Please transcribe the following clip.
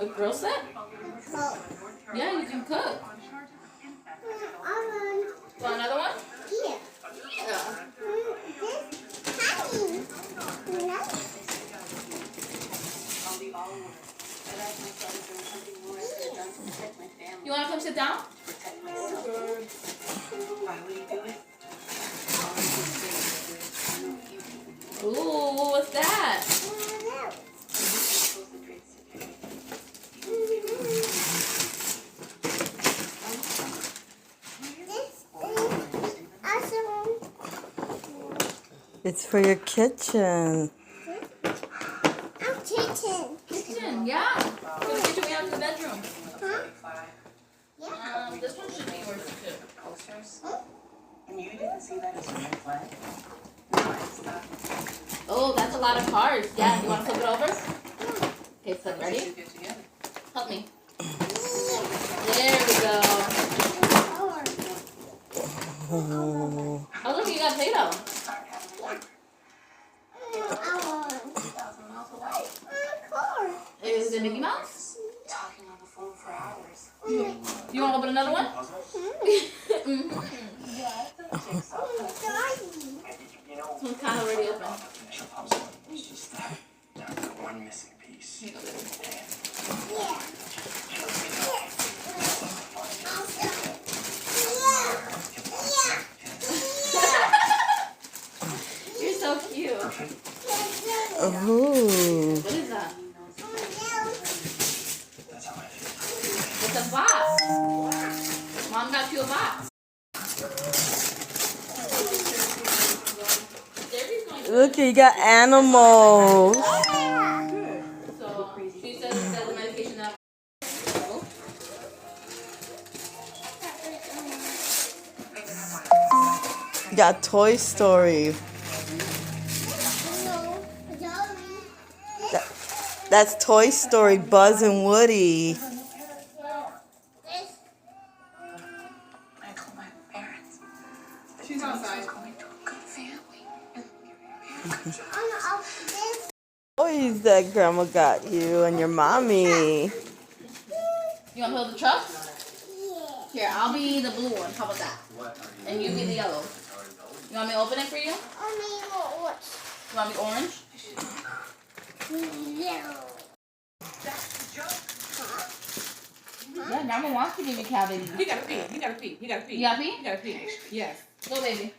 A grill set? Cook. Yeah, you can cook. Want another one? Yeah. Yeah. You want to come sit down? Ooh, what's that? It's for your kitchen. Kitchen, yeah. For the kitchen we have in the bedroom. This one should be yours too. And you didn't see that as a red flag? Oh, that's a lot of cards. Yeah, you want to flip it over? Okay, flip. Ready? Help me. There we go. Oh, look, you got Play-Doh. Is it Mickey Mouse? Talking on the phone for hours. You want to open another one? This one's kind of already open. It's just that the one missing piece. Here you go, baby. You're so cute. Oh. What is that? That's how I feel. It's a box. Mom got you a box. Look, you got animals. So she says that the medication that. You got Toy Story. That's Toy Story, Buzz and Woody. I told my parents. She's outside. Going to a good family. Toys that Grandma got you and your mommy. You want to hold the truck? Here, I'll be the blue one. How about that? And you be the yellow. You want me to open it for you? You want me orange? Yeah, Grandma wants to give you cat baby. You gotta pee. You gotta pee. You gotta pee. You gotta pee? You gotta pee. Yes. Go, baby.